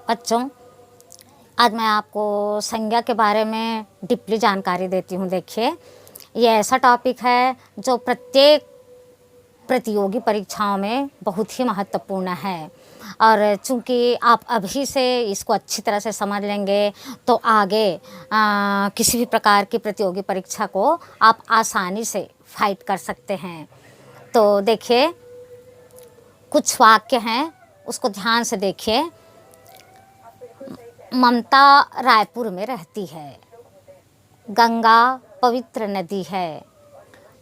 बच्चों, आज मैं आपको संज्ञा के बारे में डीपली जानकारी देती हूँ। देखिए, ये ऐसा टॉपिक है जो प्रत्येक प्रतियोगी परीक्षाओं में बहुत ही महत्वपूर्ण है। और चूँकि आप अभी से इसको अच्छी तरह से समझ लेंगे तो आगे किसी भी प्रकार की प्रतियोगी परीक्षा को आप आसानी से फाइट कर सकते हैं। तो देखिए, कुछ वाक्य हैं, उसको ध्यान से देखिए। ममता रायपुर में रहती है, गंगा पवित्र नदी है,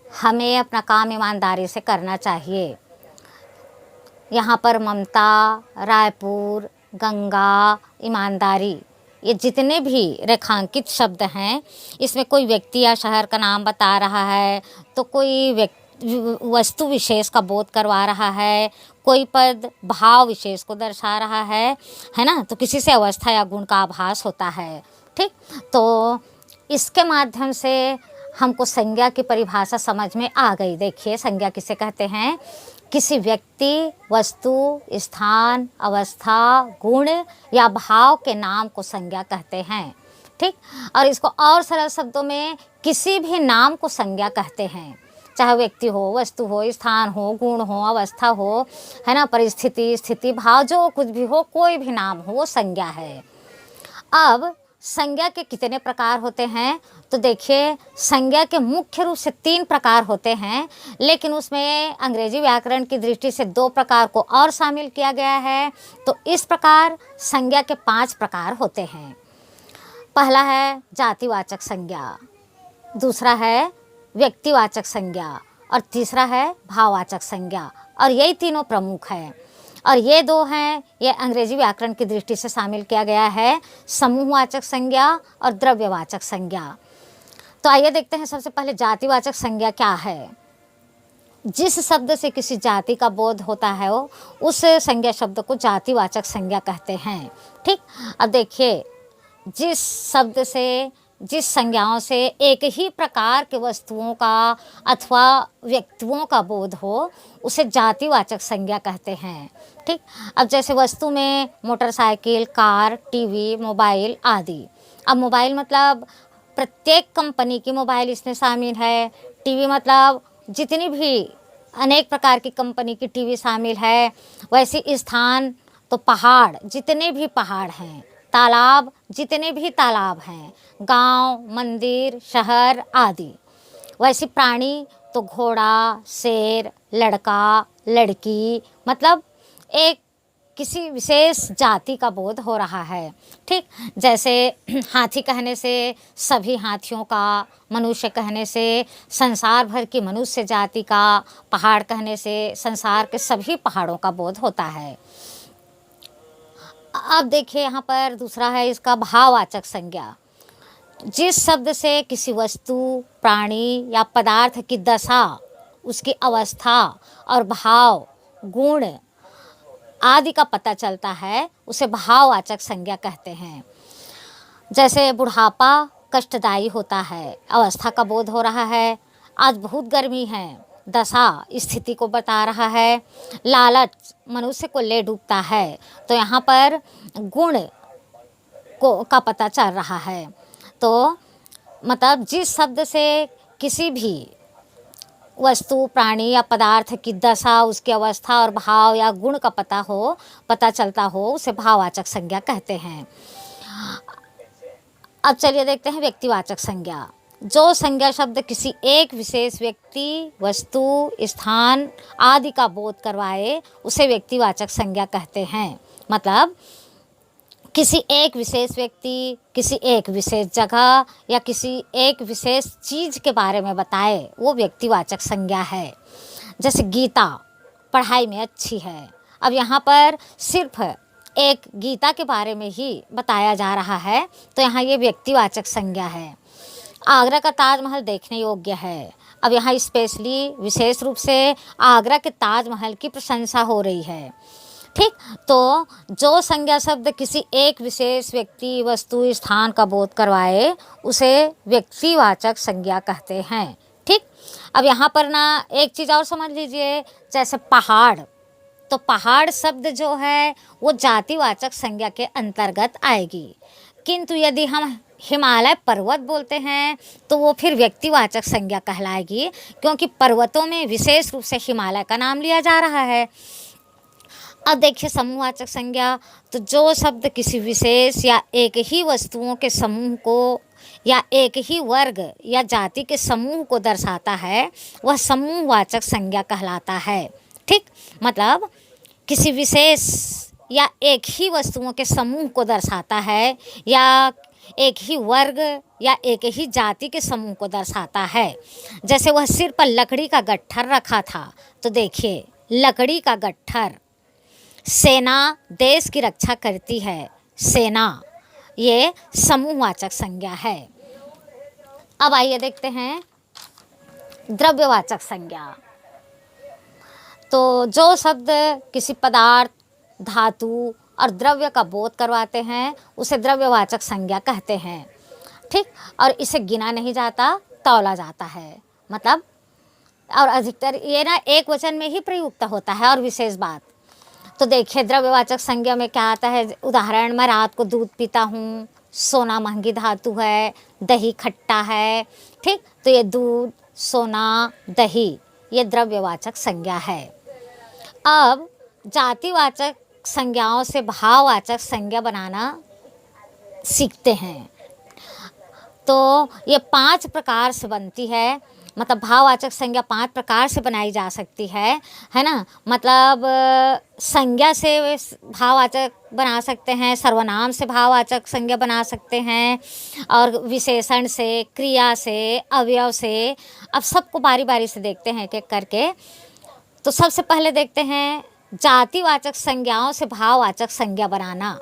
हमें अपना काम ईमानदारी से करना चाहिए। यहाँ पर ममता, रायपुर, गंगा, ईमानदारी, ये जितने भी रेखांकित शब्द हैं, इसमें कोई व्यक्ति या शहर का नाम बता रहा है, तो कोई वस्तु विशेष का बोध करवा रहा है, कोई पद भाव विशेष को दर्शा रहा है ना। तो किसी से अवस्था या गुण का आभास होता है। ठीक, तो इसके माध्यम से हमको संज्ञा की परिभाषा समझ में आ गई। देखिए, संज्ञा किसे कहते हैं? किसी व्यक्ति, वस्तु, स्थान, अवस्था, गुण या भाव के नाम को संज्ञा कहते हैं। ठीक, और इसको और सरल शब्दों में किसी भी नाम को संज्ञा कहते हैं, चाहे व्यक्ति हो, वस्तु हो, स्थान हो, गुण हो, अवस्था हो, है ना, परिस्थिति, स्थिति, भाव, जो कुछ भी हो, कोई भी नाम हो, वो संज्ञा है। अब संज्ञा के कितने प्रकार होते हैं? तो देखिए, संज्ञा के मुख्य रूप से 3 प्रकार होते हैं, लेकिन उसमें अंग्रेजी व्याकरण की दृष्टि से 2 प्रकार को और शामिल किया गया है। तो इस प्रकार संज्ञा के 5 प्रकार होते हैं। पहला है जातिवाचक संज्ञा, दूसरा है व्यक्तिवाचक संज्ञा और तीसरा है भाववाचक संज्ञा। और यही तीनों प्रमुख हैं। और ये 2 हैं, ये अंग्रेजी व्याकरण की दृष्टि से शामिल किया गया है, समूहवाचक संज्ञा और द्रव्यवाचक संज्ञा। तो आइए देखते हैं सबसे पहले जातिवाचक संज्ञा क्या है। जिस शब्द से किसी जाति का बोध होता है उस संज्ञा शब्द को जातिवाचक संज्ञा कहते हैं। ठीक, अब देखिए, जिस शब्द से, जिस संज्ञाओं से एक ही प्रकार के वस्तुओं का अथवा व्यक्तियों का बोध हो, उसे जातिवाचक संज्ञा कहते हैं। ठीक, अब जैसे वस्तु में मोटरसाइकिल, कार, टीवी, मोबाइल आदि। अब मोबाइल मतलब प्रत्येक कंपनी की मोबाइल इसमें शामिल है। टीवी मतलब जितनी भी अनेक प्रकार की कंपनी की टीवी शामिल है। वैसे स्थान तो पहाड़, जितने भी पहाड़ हैं, तालाब, जितने भी तालाब हैं, गांव, मंदिर, शहर आदि। वैसे प्राणी तो घोड़ा, शेर, लड़का, लड़की, मतलब एक किसी विशेष जाति का बोध हो रहा है। ठीक, जैसे हाथी कहने से सभी हाथियों का, मनुष्य कहने से संसार भर की मनुष्य जाति का, पहाड़ कहने से संसार के सभी पहाड़ों का बोध होता है। अब देखिए, यहाँ पर दूसरा है इसका भाववाचक संज्ञा। जिस शब्द से किसी वस्तु, प्राणी या पदार्थ की दशा, उसकी अवस्था और भाव, गुण आदि का पता चलता है, उसे भाववाचक संज्ञा कहते हैं। जैसे बुढ़ापा कष्टदायी होता है, अवस्था का बोध हो रहा है। आज बहुत गर्मी है, दशा स्थिति को बता रहा है। लालच मनुष्य को ले डूबता है, तो यहाँ पर गुण को का पता चल रहा है। तो मतलब जिस शब्द से किसी भी वस्तु, प्राणी या पदार्थ की दशा, उसकी अवस्था और भाव या गुण का पता चलता हो, उसे भाववाचक संज्ञा कहते हैं। अब चलिए देखते हैं व्यक्तिवाचक संज्ञा। जो संज्ञा शब्द किसी एक विशेष व्यक्ति, वस्तु, स्थान आदि का बोध करवाए, उसे व्यक्तिवाचक संज्ञा कहते हैं। मतलब किसी एक विशेष व्यक्ति, किसी एक विशेष जगह या किसी एक विशेष चीज़ के बारे में बताए, वो व्यक्तिवाचक संज्ञा है। जैसे गीता पढ़ाई में अच्छी है। अब यहाँ पर सिर्फ एक गीता के बारे में ही बताया जा रहा है, तो यहाँ ये व्यक्तिवाचक संज्ञा है। आगरा का ताजमहल देखने योग्य है। अब यहाँ स्पेशली, विशेष रूप से आगरा के ताजमहल की प्रशंसा हो रही है। ठीक, तो जो संज्ञा शब्द किसी एक विशेष व्यक्ति, वस्तु, स्थान का बोध करवाए, उसे व्यक्तिवाचक संज्ञा कहते हैं। ठीक, अब यहाँ पर ना एक चीज़ और समझ लीजिए। जैसे पहाड़, तो पहाड़ शब्द जो है वो जातिवाचक संज्ञा के अंतर्गत आएगी। किंतु यदि हम हिमालय पर्वत बोलते हैं तो वो फिर व्यक्तिवाचक संज्ञा कहलाएगी, क्योंकि पर्वतों में विशेष रूप से हिमालय का नाम लिया जा रहा है। अब देखिए समूहवाचक संज्ञा, तो जो शब्द किसी विशेष या एक ही वस्तुओं के समूह को या एक ही वर्ग या जाति के समूह को दर्शाता है वह समूहवाचक संज्ञा कहलाता है। ठीक, मतलब किसी विशेष या एक ही वस्तुओं के समूह को दर्शाता है या एक ही वर्ग या एक ही जाति के समूह को दर्शाता है। जैसे वह सिर पर लकड़ी का गट्ठर रखा था, तो देखिए लकड़ी का गट्ठर, सेना देश की रक्षा करती है, सेना, ये समूहवाचक संज्ञा है। अब आइए देखते हैं द्रव्यवाचक संज्ञा। तो जो शब्द किसी पदार्थ, धातु और द्रव्य का बोध करवाते हैं उसे द्रव्यवाचक संज्ञा कहते हैं। ठीक, और इसे गिना नहीं जाता, तौला जाता है, मतलब और अधिकतर ये ना एक वचन में ही प्रयुक्त होता है। और विशेष बात तो देखिए द्रव्यवाचक संज्ञा में क्या आता है, उदाहरण, मैं रात को दूध पीता हूँ, सोना महंगी धातु है, दही खट्टा है। ठीक, तो ये दूध, सोना, दही, ये द्रव्यवाचक संज्ञा है। अब जातिवाचक संज्ञाओं से भाववाचक संज्ञा बनाना सीखते हैं। तो ये 5 प्रकार से बनती है, मतलब भाववाचक संज्ञा 5 प्रकार से बनाई जा सकती है ना। मतलब संज्ञा से भाववाचक बना सकते हैं, सर्वनाम से भाववाचक संज्ञा बना सकते हैं, और विशेषण से, क्रिया से, अवयव से। अब सबको बारी बारी से देखते हैं एक एक करके। तो सबसे पहले देखते हैं जातिवाचक संज्ञाओं से भाववाचक संज्ञा बनाना।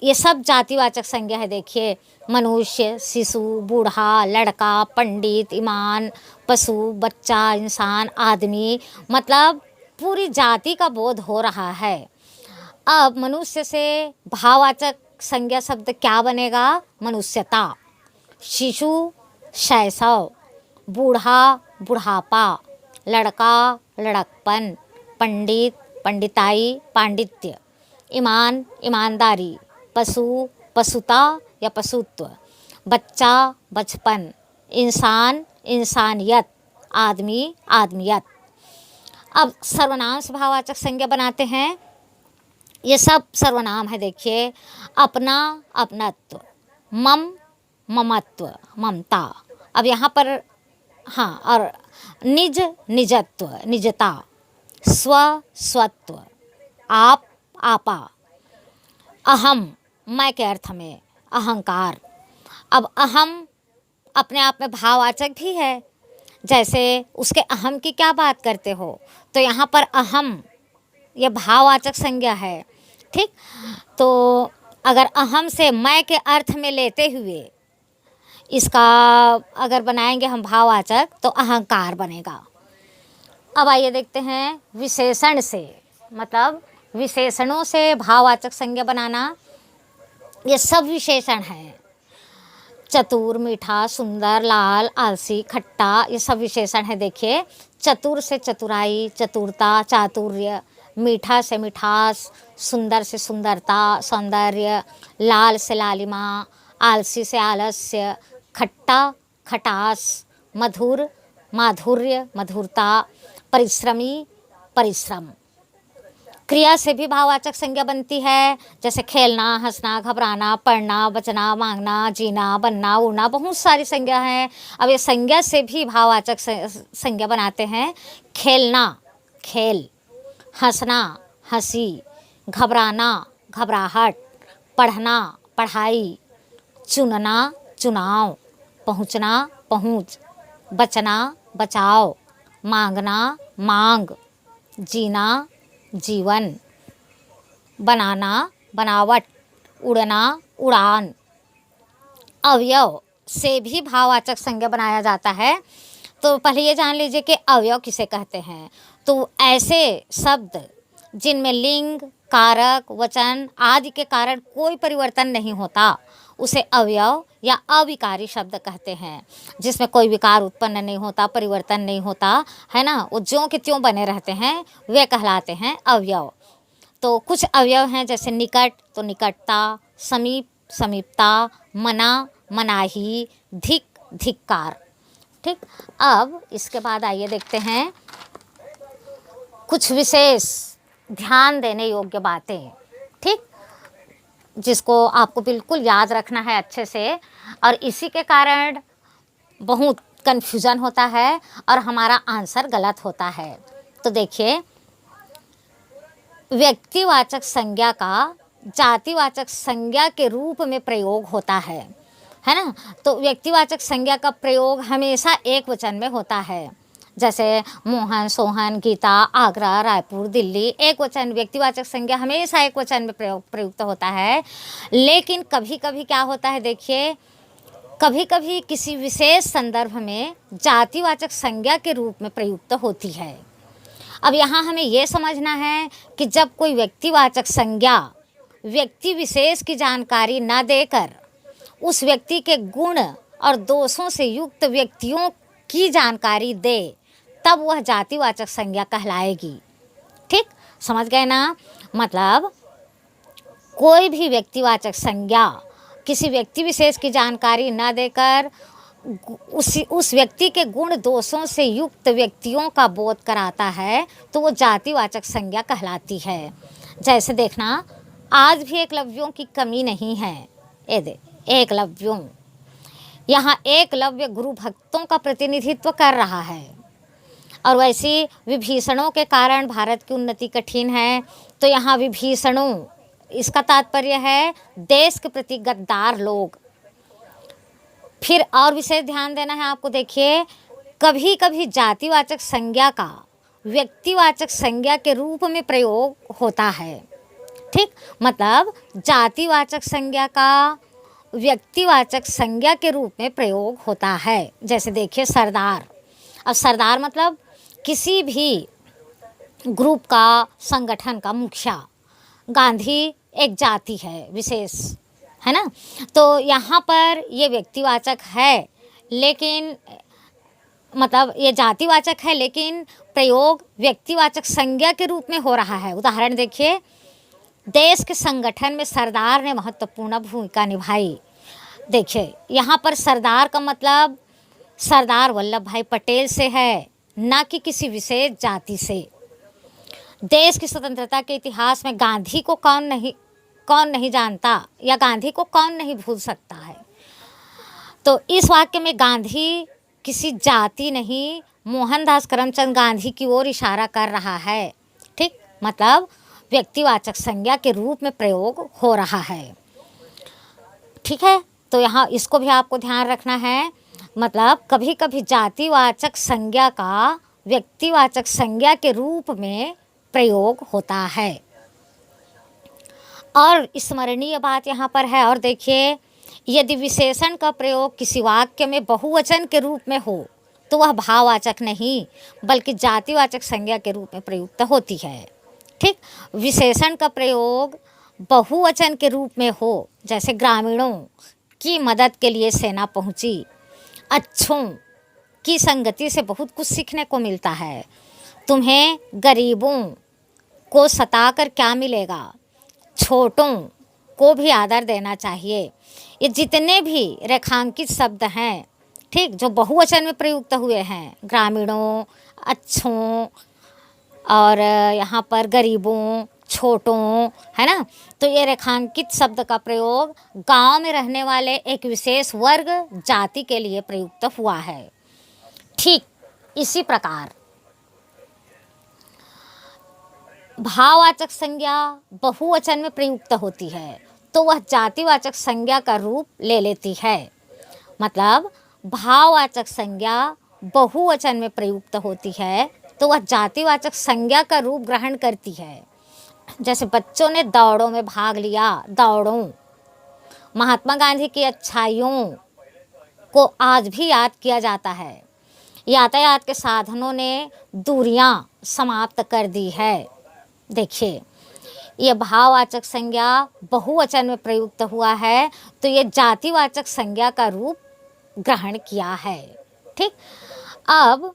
ये सब जातिवाचक संज्ञा है। देखिए मनुष्य, शिशु, बूढ़ा, लड़का, पंडित, ईमान, पशु, बच्चा, इंसान, आदमी, मतलब पूरी जाति का बोध हो रहा है। अब मनुष्य से भाववाचक संज्ञा शब्द क्या बनेगा, मनुष्यता, शिशु, शैशव, बूढ़ा, बुढ़ापा, लड़का, लड़कपन, पंडित, पंडिताई, पांडित्य, ईमान, ईमानदारी, पशु, पशुता या पशुत्व, बच्चा, बचपन, इंसान, इंसानियत, आदमी, आदमियत। अब सर्वनाम से भाववाचक संज्ञा बनाते हैं। ये सब सर्वनाम है। देखिए अपना, अपनत्व, मम, ममत्व, ममता। अब यहाँ पर हाँ, और निज, निजत्व, निजता, स्व, स्वत्व, आप, आपा, अहम, मैं के अर्थ में अहंकार। अब अहम अपने आप में भाववाचक भी है, जैसे उसके अहम की क्या बात करते हो, तो यहाँ पर अहम ये भाववाचक संज्ञा है। ठीक, तो अगर अहम से मैं के अर्थ में लेते हुए इसका अगर बनाएंगे हम भाववाचक तो अहंकार बनेगा। अब आइए देखते हैं विशेषण से, मतलब विशेषणों से भाववाचक संज्ञा बनाना। ये सब विशेषण हैं, चतुर, मीठा, सुंदर, लाल, आलसी, खट्टा, ये सब विशेषण है। देखिए चतुर से चतुराई, चतुरता, चातुर्य, मीठा से मिठास, सुंदर से सुंदरता, सौंदर्य, लाल से लालिमा, आलसी से आलस्य, खट्टा, खटास, मधुर, माधुर्य, मधुरता, परिश्रमी, परिश्रम। क्रिया से भी भाववाचक संज्ञा बनती है, जैसे खेलना, हंसना, घबराना, पढ़ना, बचना, मांगना, जीना, बनना, उड़ना, बहुत सारी संज्ञा हैं। अब ये संज्ञा से भी भाववाचक संज्ञा बनाते हैं। खेलना, खेल, हंसना, हंसी, घबराना, घबराहट, पढ़ना, पढ़ाई, चुनना, चुनाव, पहुँचना, पहुँच, बचना, बचाव, मांगना, मांग, जीना, जीवन, बनाना, बनावट, उड़ना, उड़ान। अवयव से भी भाववाचक संज्ञा बनाया जाता है। तो पहले ये जान लीजिए कि अवयव किसे कहते हैं। तो ऐसे शब्द जिनमें लिंग, कारक, वचन आदि के कारण कोई परिवर्तन नहीं होता, उसे अवयव या अविकारी शब्द कहते हैं, जिसमें कोई विकार उत्पन्न नहीं होता, परिवर्तन नहीं होता है ना, वो ज्यों के त्यों बने रहते हैं, वे कहलाते हैं अवयव। तो कुछ अवयव हैं जैसे निकट तो निकटता, समीप समीपता, मना मनाही, धिक धिक्कार। ठीक, अब इसके बाद आइए देखते हैं कुछ विशेष ध्यान देने योग्य बातें। ठीक, जिसको आपको बिल्कुल याद रखना है अच्छे से, और इसी के कारण बहुत कन्फ्यूज़न होता है और हमारा आंसर गलत होता है। तो देखिए, व्यक्तिवाचक संज्ञा का जातिवाचक संज्ञा के रूप में प्रयोग होता है ना। तो व्यक्तिवाचक संज्ञा का प्रयोग हमेशा एक वचन में होता है, जैसे मोहन, सोहन, गीता, आगरा, रायपुर, दिल्ली, एक वचन। व्यक्तिवाचक संज्ञा हमेशा एक वचन में प्रयुक्त होता है। लेकिन कभी कभी क्या होता है, देखिए, कभी कभी किसी विशेष संदर्भ में जातिवाचक संज्ञा के रूप में प्रयुक्त होती है। अब यहाँ हमें ये समझना है कि जब कोई व्यक्तिवाचक संज्ञा व्यक्ति विशेष की जानकारी न देकर उस व्यक्ति के गुण और दोषों से युक्त व्यक्तियों की जानकारी दे, तब वह जातिवाचक संज्ञा कहलाएगी। ठीक, समझ गए ना। मतलब कोई भी व्यक्तिवाचक संज्ञा किसी व्यक्ति विशेष की जानकारी न देकर उस व्यक्ति के गुण दोषों से युक्त व्यक्तियों का बोध कराता है, तो वो जातिवाचक संज्ञा कहलाती है। जैसे देखना, आज भी एकलव्यों की कमी नहीं है। एकलव्यों, यहाँ एकलव्य गुरु भक्तों का प्रतिनिधित्व कर रहा है, और वैसी विभीषणों के कारण भारत की उन्नति कठिन है। तो यहाँ विभीषणों, इसका तात्पर्य है देश के प्रति गद्दार लोग। फिर और विशेष ध्यान देना है आपको। देखिए, कभी कभी जातिवाचक संज्ञा का व्यक्तिवाचक संज्ञा के रूप में प्रयोग होता है। ठीक, मतलब जातिवाचक संज्ञा का व्यक्तिवाचक संज्ञा के रूप में प्रयोग होता है। जैसे देखिए, सरदार। अब सरदार मतलब किसी भी ग्रुप का, संगठन का मुखिया। गांधी एक जाति है विशेष, है ना। तो यहाँ पर ये व्यक्तिवाचक है, लेकिन मतलब ये जातिवाचक है, लेकिन प्रयोग व्यक्तिवाचक संज्ञा के रूप में हो रहा है। उदाहरण देखिए, देश के संगठन में सरदार ने महत्वपूर्ण भूमिका निभाई। देखिए, यहाँ पर सरदार का मतलब सरदार वल्लभ भाई पटेल से है, ना कि किसी विशेष जाति से। देश की स्वतंत्रता के इतिहास में गांधी को कौन नहीं जानता, या गांधी को कौन नहीं भूल सकता है। तो इस वाक्य में गांधी किसी जाति नहीं, मोहनदास करमचंद गांधी की ओर इशारा कर रहा है। ठीक, मतलब व्यक्तिवाचक संज्ञा के रूप में प्रयोग हो रहा है। ठीक है, तो यहाँ इसको भी आपको ध्यान रखना है। मतलब कभी कभी जातिवाचक संज्ञा का व्यक्तिवाचक संज्ञा के रूप में प्रयोग होता है। और स्मरणीय बात यहाँ पर है, और देखिए, यदि विशेषण का प्रयोग किसी वाक्य में बहुवचन के रूप में हो, तो वह भाववाचक नहीं बल्कि जातिवाचक संज्ञा के रूप में प्रयुक्त होती है। ठीक, विशेषण का प्रयोग बहुवचन के रूप में हो, जैसे ग्रामीणों की मदद के लिए सेना पहुंची, अच्छों की संगति से बहुत कुछ सीखने को मिलता है, तुम्हें गरीबों को सताकर क्या मिलेगा, छोटों को भी आदर देना चाहिए। ये जितने भी रेखांकित शब्द हैं, ठीक, जो बहुवचन में प्रयुक्त हुए हैं, ग्रामीणों, अच्छों, और यहाँ पर गरीबों, छोटों, है ना। तो ये रेखांकित शब्द का प्रयोग गांव में रहने वाले एक विशेष वर्ग, जाति के लिए प्रयुक्त हुआ है। ठीक इसी प्रकार भाववाचक संज्ञा बहुवचन में प्रयुक्त होती है, तो वह जातिवाचक संज्ञा का रूप ले लेती है। मतलब भाववाचक संज्ञा बहुवचन में प्रयुक्त होती है, तो वह जातिवाचक संज्ञा का रूप ग्रहण करती है। जैसे बच्चों ने दौड़ों में भाग लिया, दौड़ों। महात्मा गांधी की अच्छाइयों को आज भी याद किया जाता है। यातायात के साधनों ने दूरियां समाप्त कर दी है। देखिए, ये भाववाचक संज्ञा बहुवचन में प्रयुक्त हुआ है तो ये जातिवाचक संज्ञा का रूप ग्रहण किया है। ठीक, अब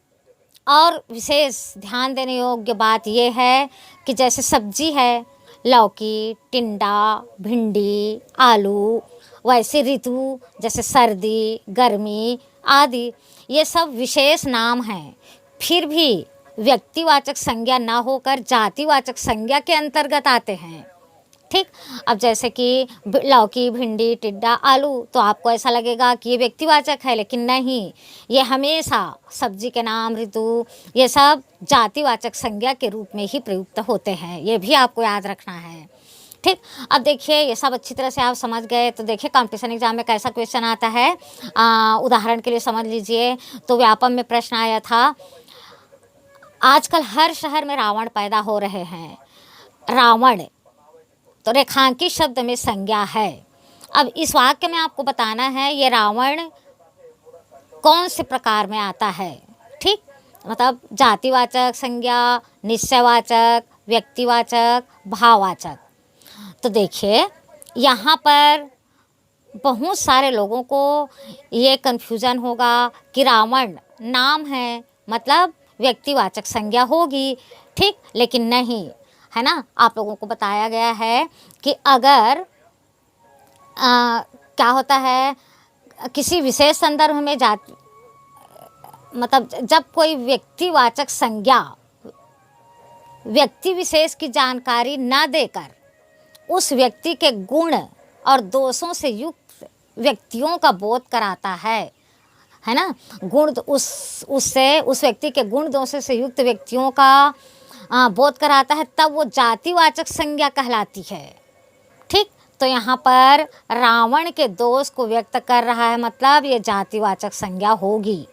और विशेष ध्यान देने योग्य बात यह है कि जैसे सब्जी है, लौकी, टिंडा, भिंडी, आलू, वैसे ऋतु जैसे सर्दी, गर्मी आदि, ये सब विशेष नाम हैं, फिर भी व्यक्तिवाचक संज्ञा न होकर जातिवाचक संज्ञा के अंतर्गत आते हैं। ठीक, अब जैसे कि लौकी, भिंडी, टिड्डा, आलू, तो आपको ऐसा लगेगा कि ये व्यक्तिवाचक है, लेकिन नहीं, ये हमेशा सब्जी के नाम, ऋतु, ये सब जातिवाचक संज्ञा के रूप में ही प्रयुक्त होते हैं। ये भी आपको याद रखना है। ठीक, अब देखिए ये सब अच्छी तरह से आप समझ गए तो देखिए कॉम्पिटिशन एग्जाम में कैसा क्वेश्चन आता है। उदाहरण के लिए समझ लीजिए, तो व्यापम में प्रश्न आया था, आजकल हर शहर में रावण पैदा हो रहे हैं। रावण तो रेखांकित शब्द में संज्ञा है। अब इस वाक्य में आपको बताना है ये रावण कौन से प्रकार में आता है। ठीक, मतलब जातिवाचक संज्ञा, निश्चयवाचक, व्यक्तिवाचक, भाववाचक। तो देखिए यहाँ पर बहुत सारे लोगों को ये कन्फ्यूज़न होगा कि रावण नाम है मतलब व्यक्तिवाचक संज्ञा होगी। ठीक, लेकिन नहीं है ना, आप लोगों को बताया गया है कि अगर क्या होता है किसी विशेष संदर्भ में मतलब जब कोई व्यक्तिवाचक संज्ञा व्यक्ति विशेष की जानकारी न देकर उस व्यक्ति के गुण और दोषों से युक्त व्यक्तियों का बोध कराता है ना, गुण उससे उस व्यक्ति के गुण दोषों से युक्त व्यक्तियों का बोध कराता है, तब वो जातिवाचक संज्ञा कहलाती है। ठीक, तो यहाँ पर रावण के दोष को व्यक्त कर रहा है, मतलब ये जातिवाचक संज्ञा होगी।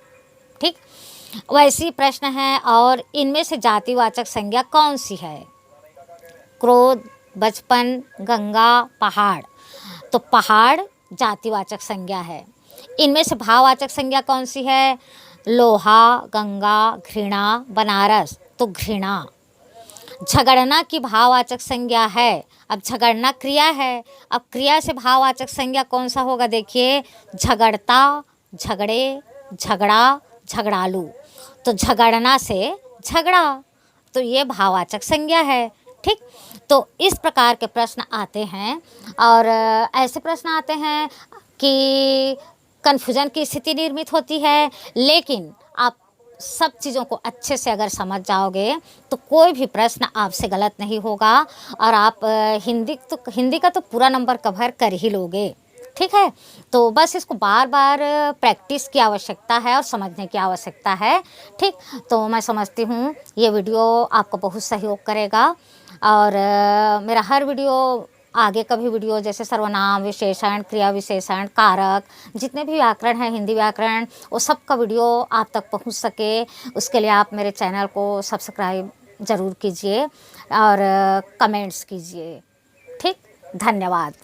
ठीक, वैसी प्रश्न है, और इनमें से जातिवाचक संज्ञा कौन सी है? क्रोध, बचपन, गंगा, पहाड़। तो पहाड़ जातिवाचक संज्ञा है। इनमें से भाववाचक संज्ञा कौन सी है? लोहा, गंगा, घृणा, बनारस। तो घृणा। झगड़ना की भाववाचक संज्ञा है। अब झगड़ना क्रिया है, अब क्रिया से भाववाचक संज्ञा कौन सा होगा? देखिए, झगड़ता, झगड़े, झगड़ा, झगड़ालू। तो झगड़ना से झगड़ा, तो ये भाववाचक संज्ञा है। ठीक, तो इस प्रकार के प्रश्न आते हैं, और ऐसे प्रश्न आते हैं कि कन्फ्यूजन की स्थिति निर्मित होती है, लेकिन आप सब चीज़ों को अच्छे से अगर समझ जाओगे तो कोई भी प्रश्न आपसे गलत नहीं होगा, और आप हिंदी का तो पूरा नंबर कवर कर ही लोगे। ठीक है, तो बस इसको बार बार प्रैक्टिस की आवश्यकता है और समझने की आवश्यकता है। ठीक, तो मैं समझती हूँ ये वीडियो आपको बहुत सहयोग करेगा, और मेरा हर वीडियो, आगे का भी वीडियो, जैसे सर्वनाम, विशेषण, क्रिया विशेषण, कारक, जितने भी व्याकरण हैं, हिंदी व्याकरण, वो सब का वीडियो आप तक पहुंच सके, उसके लिए आप मेरे चैनल को सब्सक्राइब ज़रूर कीजिए और कमेंट्स कीजिए। ठीक, धन्यवाद।